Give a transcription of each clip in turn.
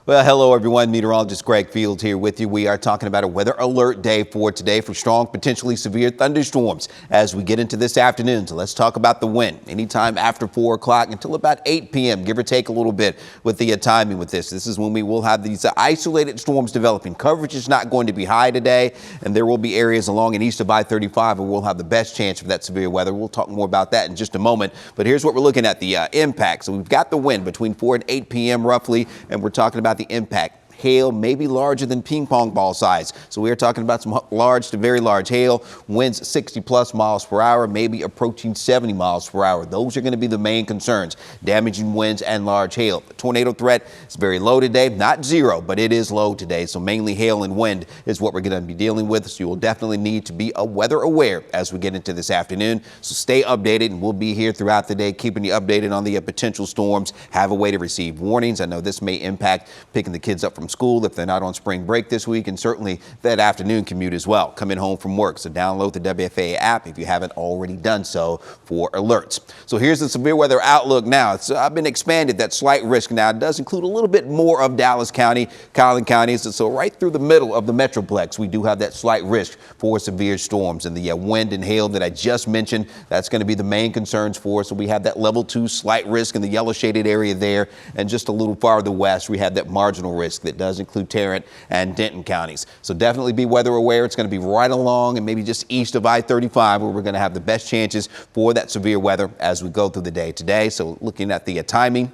Well, hello everyone. Meteorologist Greg Fields here with you. We are talking about a weather alert day for today for strong, potentially severe thunderstorms as we get into this afternoon. So let's talk about the wind. Anytime after 4 o'clock until about 8 p.m., give or take a little bit with the timing with this. This is when we will have these isolated storms developing. Coverage is not going to be high today, and there will be areas along and east of I-35 where we'll have the best chance for that severe weather. We'll talk more about that in just a moment. But here's what we're looking at, the impact. So we've got the wind between 4 and 8 p.m. roughly, and we're talking about the impact. Hail may be larger than ping pong ball size. So we are talking about some large to very large hail, winds 60 plus miles per hour, maybe approaching 70 miles per hour. Those are going to be the main concerns, damaging winds and large hail. The tornado threat is very low today, not zero, but it is low today. So mainly hail and wind is what we're going to be dealing with. So you will definitely need to be weather aware as we get into this afternoon. So stay updated, and we'll be here throughout the day, keeping you updated on the potential storms. Have a way to receive warnings. I know this may impact picking the kids up from school if they're not on spring break this week, and certainly that afternoon commute as well, coming home from work. So download the WFAA app if you haven't already done so for alerts. So here's the severe weather outlook now. It's been expanded, that slight risk now. It does include a little bit more of Dallas County, Collin counties. So right through the middle of the Metroplex, we do have that slight risk for severe storms, and the wind and hail that I just mentioned, that's going to be the main concerns for us. So we have that level 2 slight risk in the yellow shaded area there, and just a little farther west, we have that marginal risk that does include Tarrant and Denton counties. So definitely be weather aware. It's going to be right along and maybe just east of I-35 where we're going to have the best chances for that severe weather as we go through the day today. So looking at the timing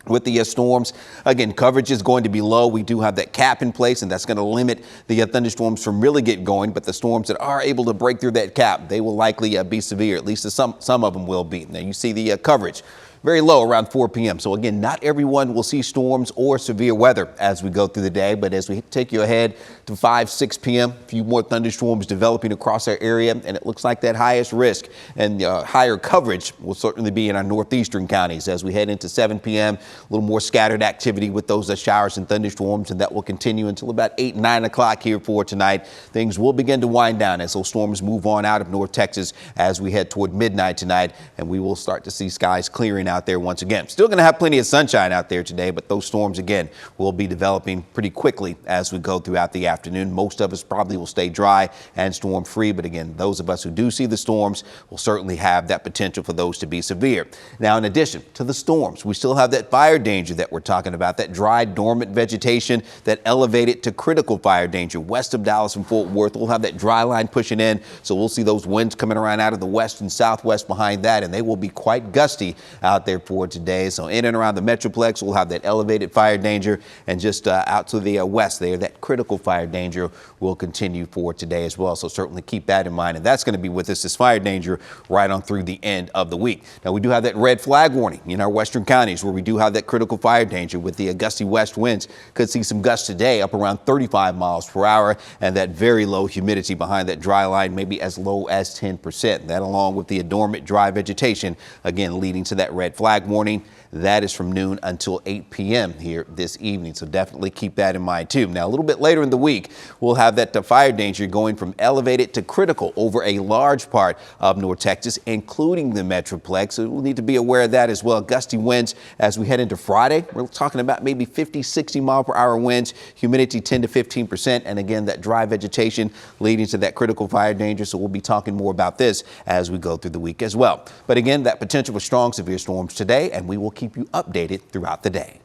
with the storms, again, coverage is going to be low. We do have that cap in place, and that's going to limit the thunderstorms from really getting going. But the storms that are able to break through that cap, they will likely be severe. At least some of them will be. Now you see the coverage very low around 4 p.m. So again, not everyone will see storms or severe weather as we go through the day. But as we take you ahead to 5, 6 p.m., a few more thunderstorms developing across our area. And it looks like that highest risk and higher coverage will certainly be in our northeastern counties as we head into 7 p.m. A little more scattered activity with those showers and thunderstorms, and that will continue until about 8, 9 o'clock here for tonight. Things will begin to wind down as those storms move on out of North Texas as we head toward midnight tonight, and we will start to see skies clearing out there once again. Still going to have plenty of sunshine out there today, but those storms again will be developing pretty quickly as we go throughout the afternoon. Most of us probably will stay dry and storm free, but again, those of us who do see the storms will certainly have that potential for those to be severe. Now, in addition to the storms, we still have that fire danger that we're talking about, that dry, dormant vegetation that elevated to critical fire danger west of Dallas and Fort Worth. We'll have that dry line pushing in, so we'll see those winds coming around out of the west and southwest behind that, and they will be quite gusty out there for today. So in and around the Metroplex, we'll have that elevated fire danger, and just out to the west there, that critical fire danger will continue for today as well. So certainly keep that in mind, and that's going to be with us, this fire danger, right on through the end of the week. Now, we do have that red flag warning in our western counties where we do have that critical fire danger with the gusty west winds. Could see some gusts today up around 35 miles per hour, and that very low humidity behind that dry line, maybe as low as 10%. That, along with the dormant dry vegetation, again leading to that red flag warning. That is from noon until 8 p.m. here this evening. So definitely keep that in mind too. Now, a little bit later in the week, we'll have that fire danger going from elevated to critical over a large part of North Texas, including the Metroplex. So we'll need to be aware of that as well. Gusty winds as we head into Friday. We're talking about maybe 50, 60 mile per hour winds, humidity 10 to 15%. And again, that dry vegetation leading to that critical fire danger. So we'll be talking more about this as we go through the week as well. But again, that potential for strong severe storms today, and we will keep you updated throughout the day.